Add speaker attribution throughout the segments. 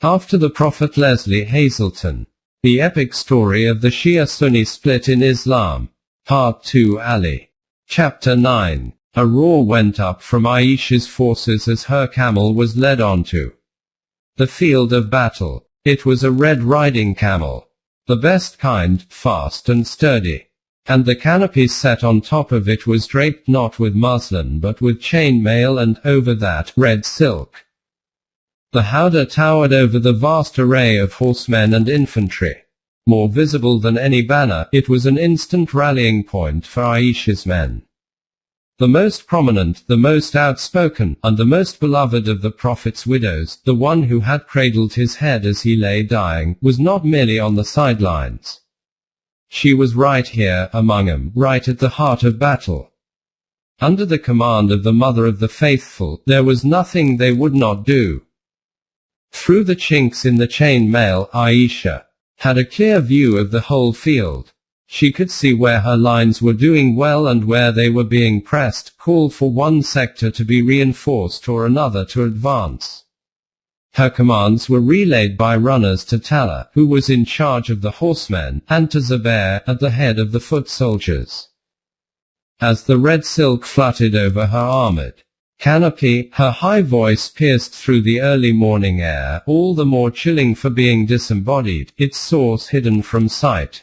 Speaker 1: After the Prophet Lesley Hazleton. The epic story of the Shia-Sunni split in Islam. Part 2 Ali. Chapter 9. A roar went up from Aisha's forces as her camel was led onto the field of battle. It was a red riding camel. The best kind, fast and sturdy. And the canopy set on top of it was draped not with muslin but with chain mail and, over that, red silk. The howdah towered over the vast array of horsemen and infantry. More visible than any banner, it was an instant rallying point for Aisha's men. The most prominent, the most outspoken, and the most beloved of the Prophet's widows, the one who had cradled his head as he lay dying, was not merely on the sidelines. She was right here, among them, right at the heart of battle. Under the command of the Mother of the Faithful, there was nothing they would not do. Through the chinks in the chain mail, Aisha had a clear view of the whole field. She could see where her lines were doing well and where they were being pressed, call for one sector to be reinforced or another to advance. Her commands were relayed by runners to Talha, who was in charge of the horsemen, and to Zubair, at the head of the foot soldiers. As the red silk fluttered over her armored canopy, her high voice pierced through the early morning air, all the more chilling for being disembodied, its source hidden from sight.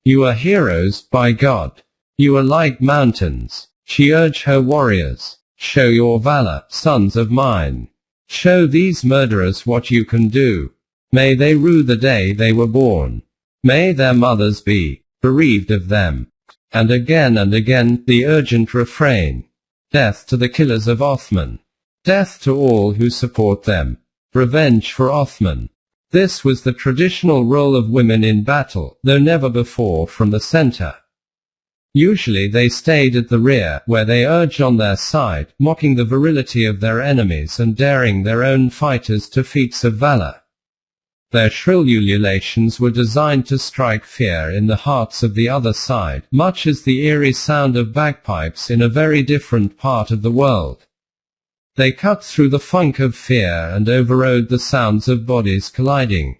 Speaker 1: You are heroes, by God. You are like mountains. She urged her warriors. Show your valor, sons of mine. Show these murderers what you can do. May they rue the day they were born. May their mothers be bereaved of them. And again, the urgent refrain. Death to the killers of Othman. Death to all who support them. Revenge for Othman. This was the traditional role of women in battle, though never before from the center. Usually they stayed at the rear, where they urged on their side, mocking the virility of their enemies and daring their own fighters to feats of valor. Their shrill ululations were designed to strike fear in the hearts of the other side, much as the eerie sound of bagpipes in a very different part of the world. They cut through the funk of fear and overrode the sounds of bodies colliding,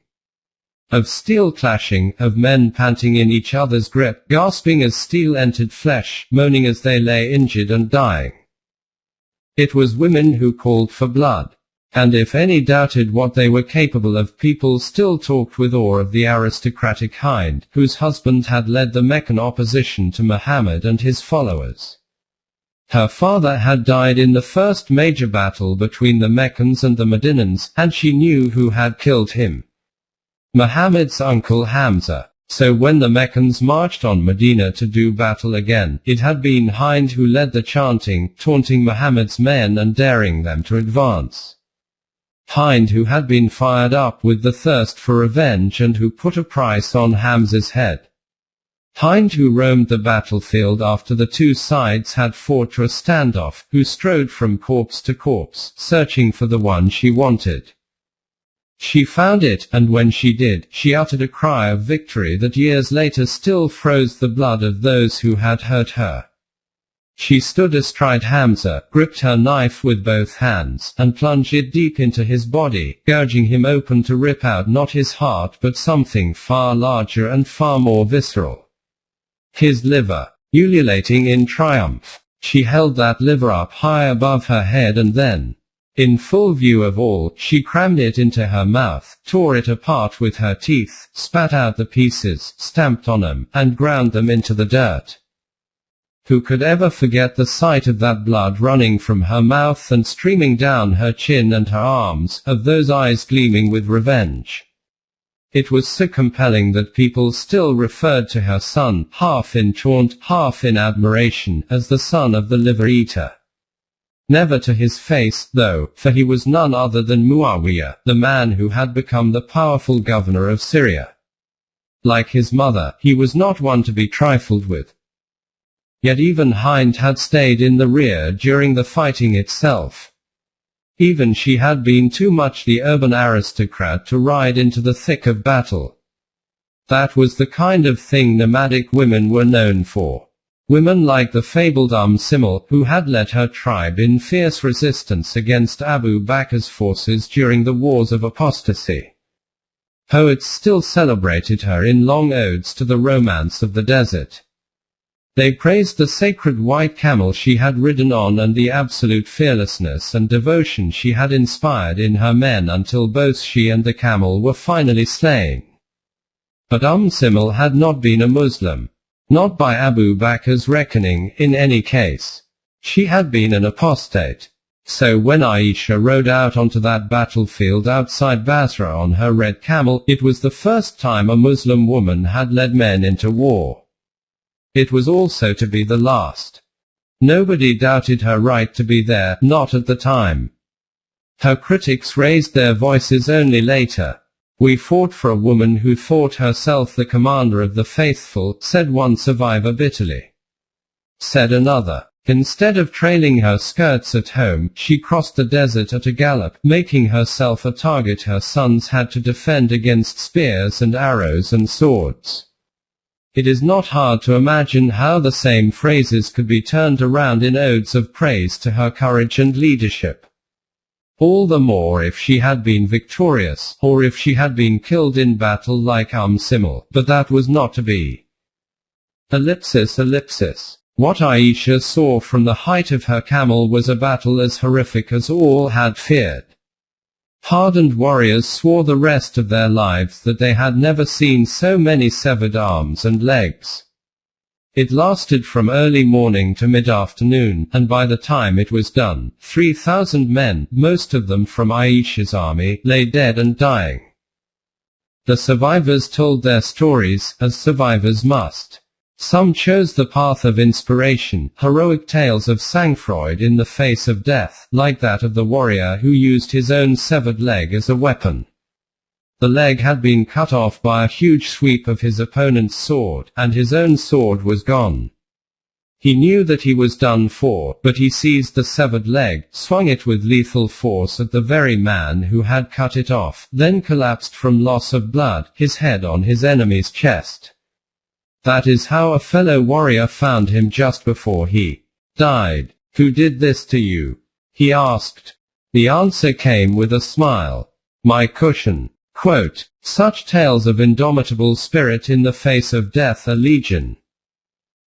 Speaker 1: of steel clashing, of men panting in each other's grip, gasping as steel entered flesh, moaning as they lay injured and dying. It was women who called for blood. And if any doubted what they were capable of, people still talked with awe of the aristocratic Hind, whose husband had led the Meccan opposition to Muhammad and his followers. Her father had died in the first major battle between the Meccans and the Medinans, and she knew who had killed him. Muhammad's uncle Hamza. So when the Meccans marched on Medina to do battle again, it had been Hind who led the chanting, taunting Muhammad's men and daring them to advance. Hind who had been fired up with the thirst for revenge and who put a price on Hamza's head. Hind who roamed the battlefield after the two sides had fought to a standoff, who strode from corpse to corpse, searching for the one she wanted. She found it, and when she did, she uttered a cry of victory that years later still froze the blood of those who had hurt her. She stood astride Hamza, gripped her knife with both hands, and plunged it deep into his body, gouging him open to rip out not his heart but something far larger and far more visceral. His liver. Ululating in triumph, she held that liver up high above her head and then, in full view of all, she crammed it into her mouth, tore it apart with her teeth, spat out the pieces, stamped on them, and ground them into the dirt. Who could ever forget the sight of that blood running from her mouth and streaming down her chin and her arms, of those eyes gleaming with revenge? It was so compelling that people still referred to her son, half in taunt, half in admiration, as the son of the liver-eater. Never to his face, though, for he was none other than Muawiyah, the man who had become the powerful governor of Syria. Like his mother, he was not one to be trifled with. Yet even Hind had stayed in the rear during the fighting itself. Even she had been too much the urban aristocrat to ride into the thick of battle. That was the kind of thing nomadic women were known for. Women like the fabled Simmel, who had led her tribe in fierce resistance against Abu Bakr's forces during the Wars of Apostasy. Poets still celebrated her in long odes to the romance of the desert. They praised the sacred white camel she had ridden on and the absolute fearlessness and devotion she had inspired in her men until both she and the camel were finally slain. But Simmel had not been a Muslim. Not by Abu Bakr's reckoning, in any case. She had been an apostate. So when Aisha rode out onto that battlefield outside Basra on her red camel, it was the first time a Muslim woman had led men into war. It was also to be the last. Nobody doubted her right to be there, not at the time. Her critics raised their voices only later. "We fought for a woman who thought herself the commander of the faithful," said one survivor bitterly. Said another, "Instead of trailing her skirts at home, she crossed the desert at a gallop, making herself a target her sons had to defend against spears and arrows and swords." It is not hard to imagine how the same phrases could be turned around in odes of praise to her courage and leadership. All the more if she had been victorious, or if she had been killed in battle like Simmel, but that was not to be. Ellipsis. What Aisha saw from the height of her camel was a battle as horrific as all had feared. Hardened warriors swore the rest of their lives that they had never seen so many severed arms and legs. It lasted from early morning to mid-afternoon, and by the time it was done, 3,000 men, most of them from Aisha's army, lay dead and dying. The survivors told their stories, as survivors must. Some chose the path of inspiration, heroic tales of sang-froid in the face of death, like that of the warrior who used his own severed leg as a weapon. The leg had been cut off by a huge sweep of his opponent's sword, and his own sword was gone. He knew that he was done for, but he seized the severed leg, swung it with lethal force at the very man who had cut it off, then collapsed from loss of blood, his head on his enemy's chest. That is how a fellow warrior found him just before he died. "Who did this to you?" he asked. The answer came with a smile. "My cushion." Quote, "Such tales of indomitable spirit in the face of death are legion.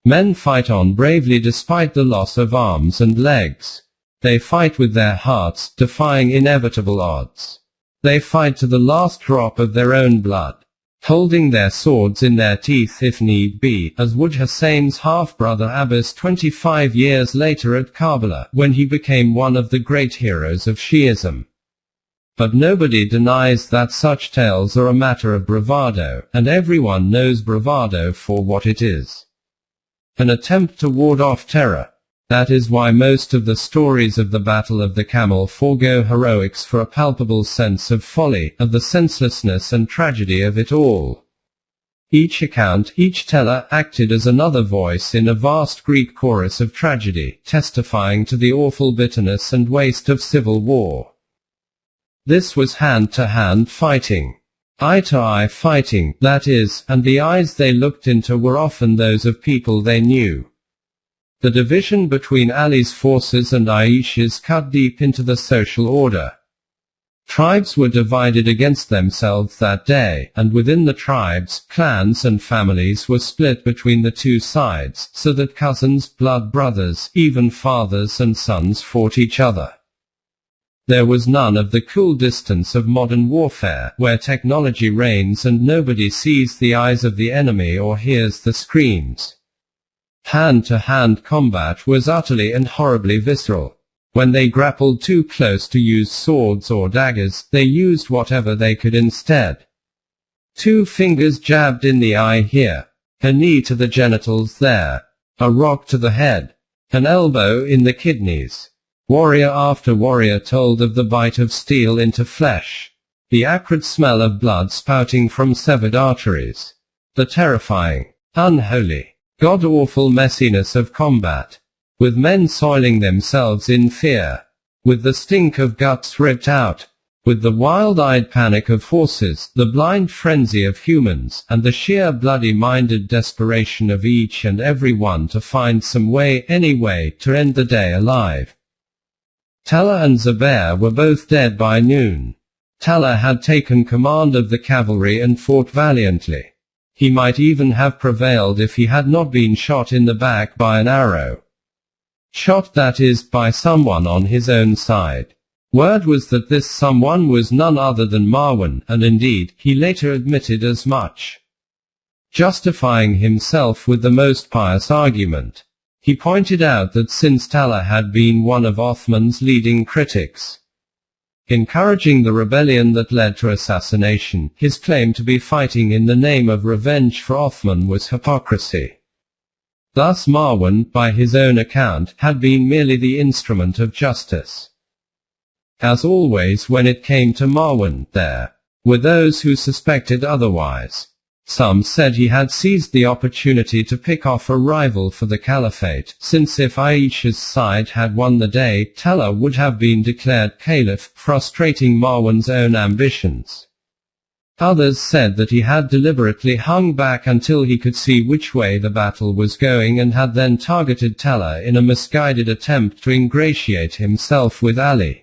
Speaker 1: Men fight on bravely despite the loss of arms and legs. They fight with their hearts, defying inevitable odds. They fight to the last drop of their own blood, holding their swords in their teeth if need be, as would Hussein's half-brother Abbas 25 years later at Karbala, when he became one of the great heroes of Shi'ism. But nobody denies that such tales are a matter of bravado, and everyone knows bravado for what it is. An attempt to ward off terror. That is why most of the stories of the Battle of the Camel forego heroics for a palpable sense of folly, of the senselessness and tragedy of it all. Each account, each teller, acted as another voice in a vast Greek chorus of tragedy, testifying to the awful bitterness and waste of civil war. This was hand-to-hand fighting. Eye-to-eye fighting, that is, and the eyes they looked into were often those of people they knew. The division between Ali's forces and Aisha's cut deep into the social order. Tribes were divided against themselves that day, and within the tribes, clans and families were split between the two sides, so that cousins, blood brothers, even fathers and sons fought each other. There was none of the cool distance of modern warfare, where technology reigns and nobody sees the eyes of the enemy or hears the screams. Hand-to-hand combat was utterly and horribly visceral. When they grappled too close to use swords or daggers, they used whatever they could instead. 2 fingers jabbed in the eye here, a knee to the genitals there, a rock to the head, an elbow in the kidneys. Warrior after warrior told of the bite of steel into flesh, the acrid smell of blood spouting from severed arteries, the terrifying, unholy, god-awful messiness of combat, with men soiling themselves in fear, with the stink of guts ripped out, With the wild-eyed panic of horses, the blind frenzy of humans, and the sheer bloody-minded desperation of each and every one to find some way, any way, to end the day alive. Talha and Zubair were both dead by noon. Talha had taken command of the cavalry and fought valiantly. He might even have prevailed if he had not been shot in the back by an arrow. Shot, that is, by someone on his own side. Word was that this someone was none other than Marwan, and indeed, he later admitted as much. Justifying himself with the most pious argument. He pointed out that since Talha had been one of Othman's leading critics, encouraging the rebellion that led to assassination, his claim to be fighting in the name of revenge for Othman was hypocrisy. Thus Marwan, by his own account, had been merely the instrument of justice. As always when it came to Marwan, there were those who suspected otherwise. Some said he had seized the opportunity to pick off a rival for the caliphate, since if Aisha's side had won the day, Talha would have been declared caliph, frustrating Marwan's own ambitions. Others said that he had deliberately hung back until he could see which way the battle was going and had then targeted Talha in a misguided attempt to ingratiate himself with Ali.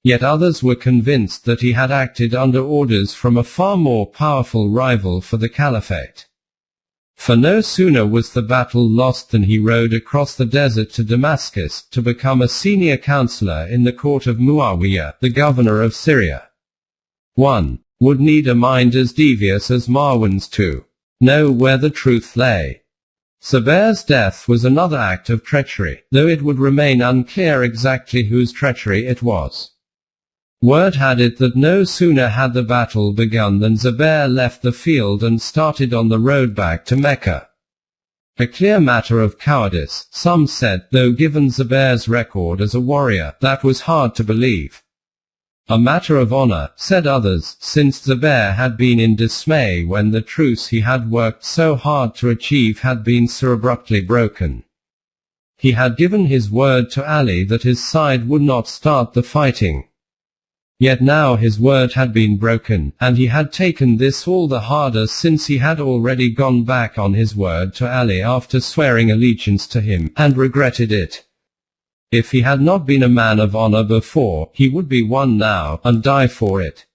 Speaker 1: Yet others were convinced that he had acted under orders from a far more powerful rival for the caliphate. For no sooner was the battle lost than he rode across the desert to Damascus, to become a senior counselor in the court of Muawiyah, the governor of Syria. One would need a mind as devious as Marwan's to know where the truth lay. Zubair's death was another act of treachery, though it would remain unclear exactly whose treachery it was. Word had it that no sooner had the battle begun than Zubair left the field and started on the road back to Mecca. A clear matter of cowardice, some said, though given Zubair's record as a warrior, that was hard to believe. A matter of honor, said others, since Zubair had been in dismay when the truce he had worked so hard to achieve had been so abruptly broken. He had given his word to Ali that his side would not start the fighting. Yet now his word had been broken, and he had taken this all the harder since he had already gone back on his word to Ali after swearing allegiance to him, and regretted it. If he had not been a man of honor before, he would be one now, and die for it.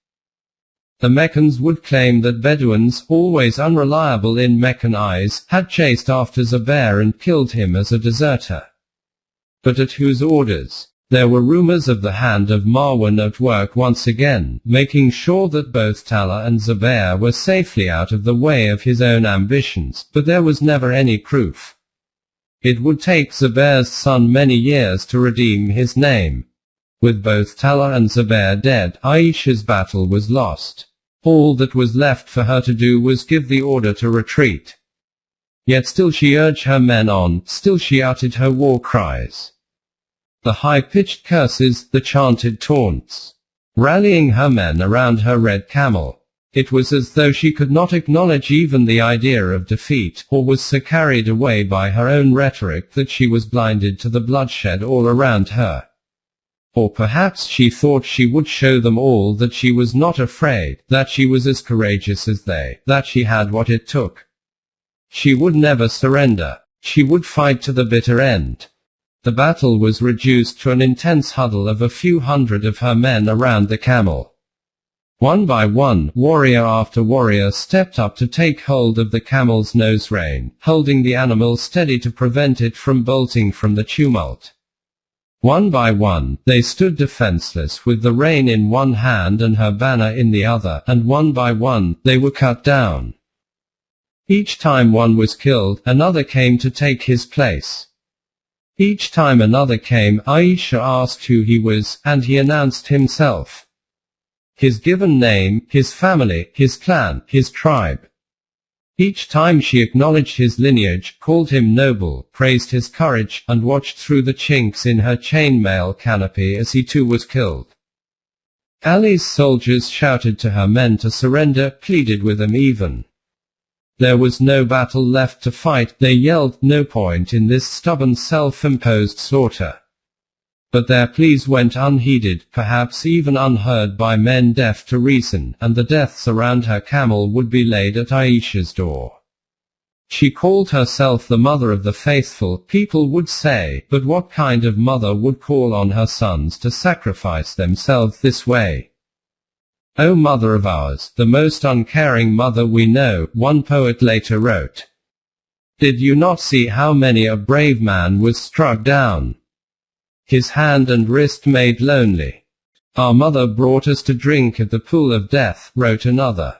Speaker 1: The Meccans would claim that Bedouins, always unreliable in Meccan eyes, had chased after Zubair and killed him as a deserter. But at whose orders? There were rumors of the hand of Marwan at work once again, making sure that both Talha and Zubair were safely out of the way of his own ambitions, but there was never any proof. It would take Zubair's son many years to redeem his name. With both Talha and Zubair dead, Aisha's battle was lost. All that was left for her to do was give the order to retreat. Yet still she urged her men on, still she uttered her war cries. The high-pitched curses, the chanted taunts. Rallying her men around her red camel. It was as though she could not acknowledge even the idea of defeat, or was so carried away by her own rhetoric that she was blinded to the bloodshed all around her. Or perhaps she thought she would show them all that she was not afraid, that she was as courageous as they, that she had what it took. She would never surrender. She would fight to the bitter end. The battle was reduced to an intense huddle of a few hundred of her men around the camel. One by one, warrior after warrior stepped up to take hold of the camel's nose rein, holding the animal steady to prevent it from bolting from the tumult. One by one, they stood defenseless with the rein in one hand and her banner in the other, and one by one, they were cut down. Each time one was killed, another came to take his place. Each time another came, Aisha asked who he was, and he announced himself. His given name, his family, his clan, his tribe. Each time she acknowledged his lineage, called him noble, praised his courage, and watched through the chinks in her chainmail canopy as he too was killed. Ali's soldiers shouted to her men to surrender, pleaded with them even. There was no battle left to fight, they yelled, no point in this stubborn self-imposed slaughter. But their pleas went unheeded, perhaps even unheard by men deaf to reason, and the deaths around her camel would be laid at Aisha's door. She called herself the mother of the faithful, people would say, but what kind of mother would call on her sons to sacrifice themselves this way? O mother of ours, the most uncaring mother we know, one poet later wrote. Did you not see how many a brave man was struck down? His hand and wrist made lonely. Our mother brought us to drink at the pool of death, wrote another.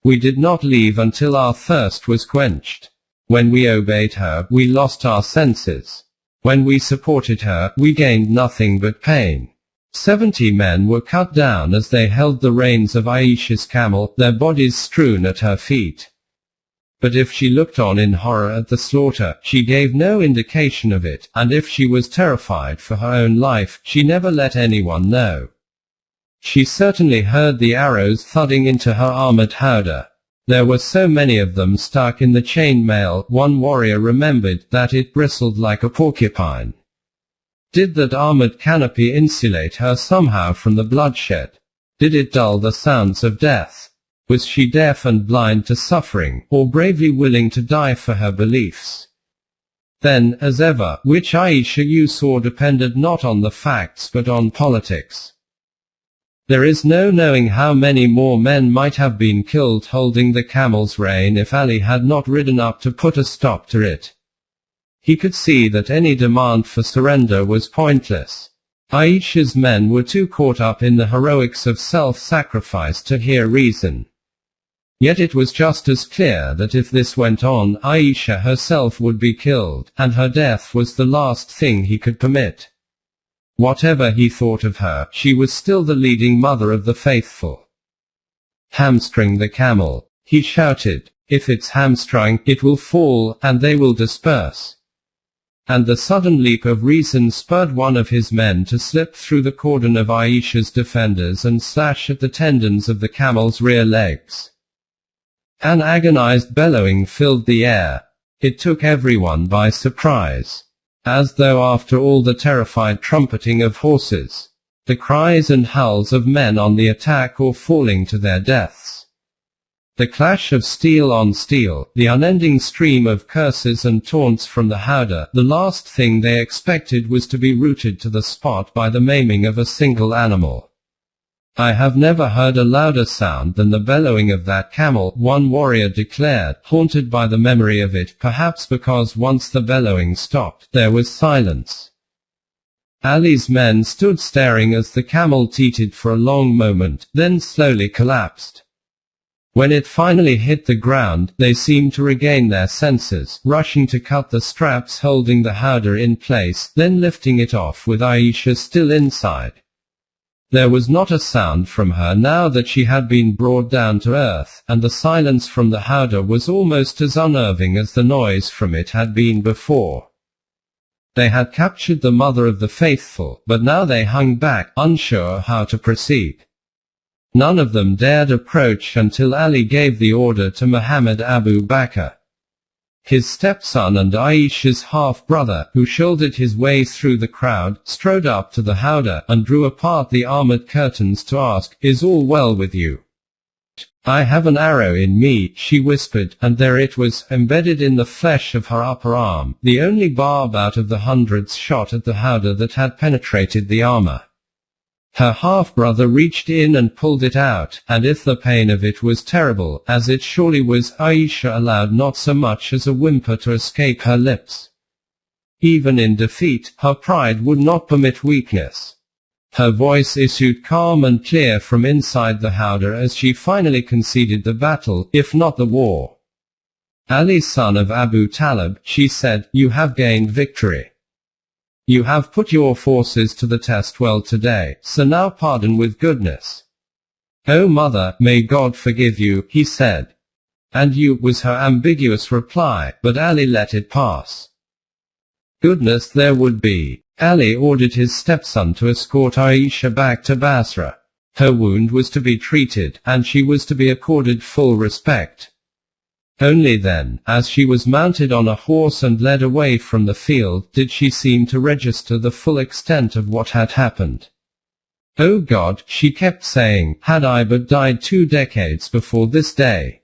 Speaker 1: We did not leave until our thirst was quenched. When we obeyed her, we lost our senses. When we supported her, we gained nothing but pain. 70 men were cut down as they held the reins of Aisha's camel, their bodies strewn at her feet. But if she looked on in horror at the slaughter, she gave no indication of it, and if she was terrified for her own life, she never let anyone know. She certainly heard the arrows thudding into her armored howdah. There were so many of them stuck in the chain mail, one warrior remembered, that it bristled like a porcupine. Did that armored canopy insulate her somehow from the bloodshed? Did it dull the sounds of death? Was she deaf and blind to suffering, or bravely willing to die for her beliefs? Then, as ever, which Aisha you saw depended not on the facts but on politics. There is no knowing how many more men might have been killed holding the camel's rein if Ali had not ridden up to put a stop to it. He could see that any demand for surrender was pointless. Aisha's men were too caught up in the heroics of self-sacrifice to hear reason. Yet it was just as clear that if this went on, Aisha herself would be killed, and her death was the last thing he could permit. Whatever he thought of her, she was still the leading mother of the faithful. Hamstring the camel, he shouted. If it's hamstrung, it will fall, and they will disperse. And the sudden leap of reason spurred one of his men to slip through the cordon of Aisha's defenders and slash at the tendons of the camel's rear legs. An agonized bellowing filled the air. It took everyone by surprise. As though after all the terrified trumpeting of horses, the cries and howls of men on the attack or falling to their deaths, the clash of steel on steel, the unending stream of curses and taunts from the howdah, the last thing they expected was to be rooted to the spot by the maiming of a single animal. I have never heard a louder sound than the bellowing of that camel, one warrior declared, haunted by the memory of it, perhaps because once the bellowing stopped, there was silence. Ali's men stood staring as the camel teetered for a long moment, then slowly collapsed. When it finally hit the ground, they seemed to regain their senses, rushing to cut the straps holding the howdah in place, then lifting it off with Aisha still inside. There was not a sound from her now that she had been brought down to earth, and the silence from the howdah was almost as unnerving as the noise from it had been before. They had captured the mother of the faithful, but now they hung back, unsure how to proceed. None of them dared approach until Ali gave the order to Muhammad Abu Bakr. His stepson and Aisha's half-brother, who shouldered his way through the crowd, strode up to the howdah, and drew apart the armored curtains to ask, "Is all well with you?" "I have an arrow in me," she whispered, and there it was, embedded in the flesh of her upper arm, the only barb out of the hundreds shot at the howdah that had penetrated the armor. Her half-brother reached in and pulled it out, and if the pain of it was terrible, as it surely was, Aisha allowed not so much as a whimper to escape her lips. Even in defeat, her pride would not permit weakness. Her voice issued calm and clear from inside the howdah as she finally conceded the battle, if not the war. "Ali, son of Abu Talib," she said, "you have gained victory. You have put your forces to the test well today, so now pardon with goodness." "Oh mother, may God forgive you," he said. "And you," was her ambiguous reply, but Ali let it pass. Goodness there would be. Ali ordered his stepson to escort Aisha back to Basra. Her wound was to be treated, and she was to be accorded full respect. Only then, as she was mounted on a horse and led away from the field, did she seem to register the full extent of what had happened. "Oh God," she kept saying, "had I but died 2 decades before this day."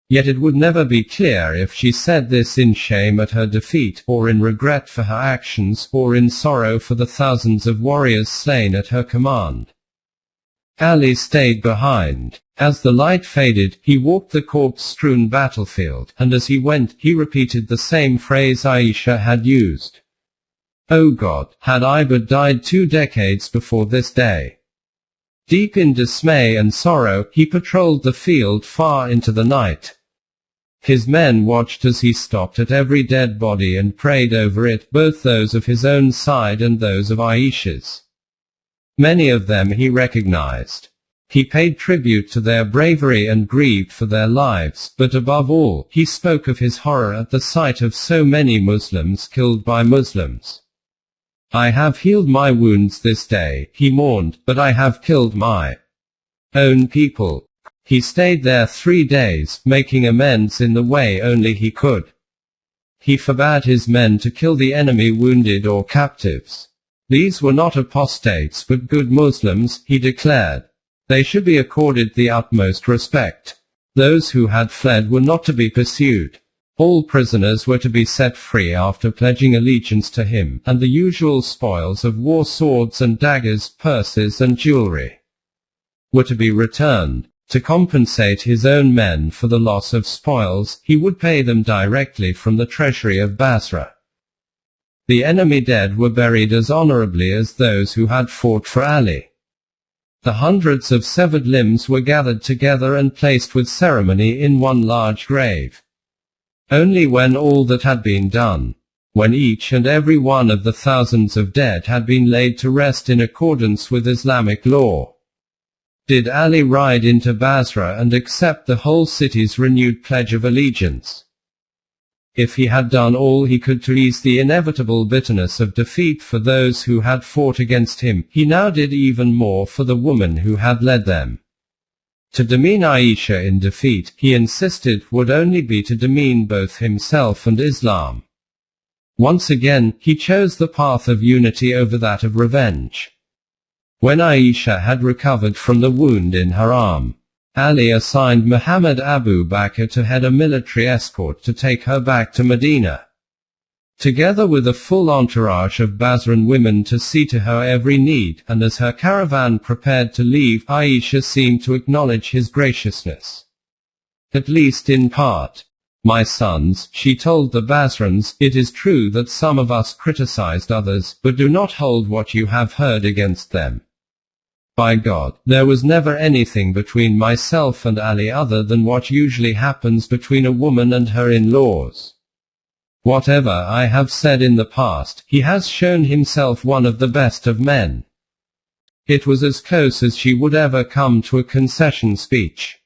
Speaker 1: Yet it would never be clear if she said this in shame at her defeat, or in regret for her actions, or in sorrow for the thousands of warriors slain at her command. Ali stayed behind. As the light faded, he walked the corpse-strewn battlefield, and as he went, he repeated the same phrase Aisha had used. "Oh God, had I but died 2 decades before this day." Deep in dismay and sorrow, he patrolled the field far into the night. His men watched as he stopped at every dead body and prayed over it, both those of his own side and those of Aisha's. Many of them he recognized. He paid tribute to their bravery and grieved for their lives, but above all, he spoke of his horror at the sight of so many Muslims killed by Muslims. "I have healed my wounds this day," he mourned, "but I have killed my own people." He stayed there 3 days, making amends in the way only he could. He forbade his men to kill the enemy wounded or captives. These were not apostates but good Muslims, he declared. They should be accorded the utmost respect. Those who had fled were not to be pursued. All prisoners were to be set free after pledging allegiance to him, and the usual spoils of war, swords and daggers, purses and jewelry, were to be returned. To compensate his own men for the loss of spoils, he would pay them directly from the treasury of Basra. The enemy dead were buried as honorably as those who had fought for Ali. The hundreds of severed limbs were gathered together and placed with ceremony in one large grave. Only when all that had been done, when each and every one of the thousands of dead had been laid to rest in accordance with Islamic law, did Ali ride into Basra and accept the whole city's renewed pledge of allegiance. If he had done all he could to ease the inevitable bitterness of defeat for those who had fought against him, he now did even more for the woman who had led them. To demean Aisha in defeat, he insisted, would only be to demean both himself and Islam. Once again, he chose the path of unity over that of revenge. When Aisha had recovered from the wound in her arm, Ali assigned Muhammad Abu Bakr to head a military escort to take her back to Medina, together with a full entourage of Basran women to see to her every need, and as her caravan prepared to leave, Aisha seemed to acknowledge his graciousness. At least in part. "My sons," she told the Basrans, "it is true that some of us criticized others, but do not hold what you have heard against them. By God, there was never anything between myself and Ali other than what usually happens between a woman and her in-laws. Whatever I have said in the past, he has shown himself one of the best of men." It was as close as she would ever come to a concession speech.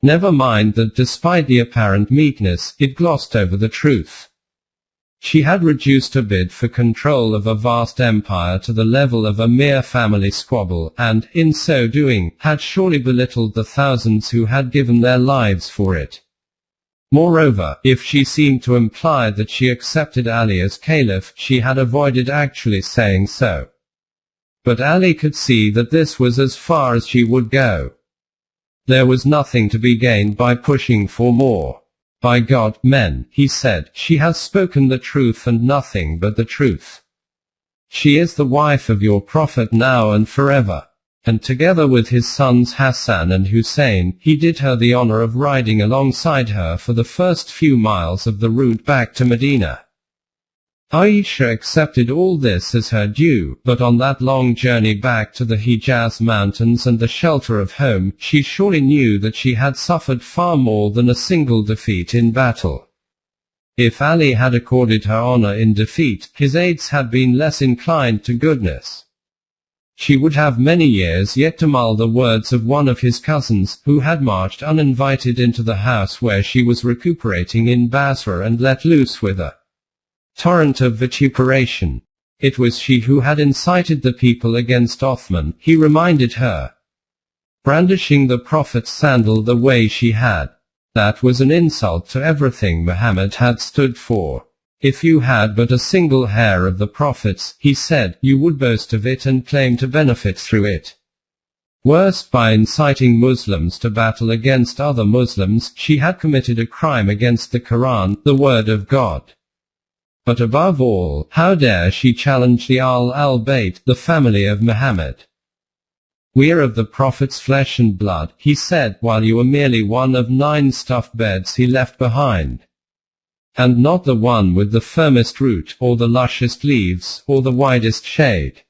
Speaker 1: Never mind that despite the apparent meekness, it glossed over the truth. She had reduced her bid for control of a vast empire to the level of a mere family squabble, and, in so doing, had surely belittled the thousands who had given their lives for it. Moreover, if she seemed to imply that she accepted Ali as caliph, she had avoided actually saying so. But Ali could see that this was as far as she would go. There was nothing to be gained by pushing for more. "By God, men," he said, "she has spoken the truth and nothing but the truth. She is the wife of your prophet now and forever." And together with his sons Hassan and Hussein, he did her the honor of riding alongside her for the first few miles of the route back to Medina. Aisha accepted all this as her due, but on that long journey back to the Hijaz mountains and the shelter of home, she surely knew that she had suffered far more than a single defeat in battle. If Ali had accorded her honor in defeat, his aides had been less inclined to goodness. She would have many years yet to mull the words of one of his cousins, who had marched uninvited into the house where she was recuperating in Basra and let loose with a torrent of vituperation. It was she who had incited the people against Othman, he reminded her, brandishing the prophet's sandal the way she had. That was an insult to everything Muhammad had stood for. If you had but a single hair of the Prophet's, he said, you would boast of it and claim to benefit through it. Worse, by inciting Muslims to battle against other Muslims, she had committed a crime against the Quran, the word of God. But above all, how dare she challenge the al-Bayt, the family of Muhammad? We are of the Prophet's flesh and blood, he said, while you are merely one of 9 stuffed beds he left behind. And not the one with the firmest root, or the lushest leaves, or the widest shade.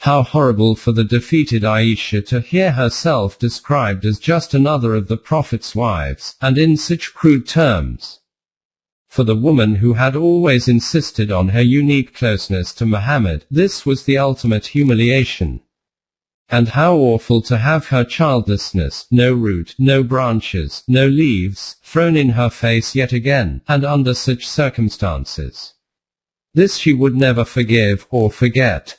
Speaker 1: How horrible for the defeated Aisha to hear herself described as just another of the Prophet's wives, and in such crude terms. For the woman who had always insisted on her unique closeness to Muhammad, this was the ultimate humiliation. And how awful to have her childlessness, no root, no branches, no leaves, thrown in her face yet again, and under such circumstances. This she would never forgive, or forget.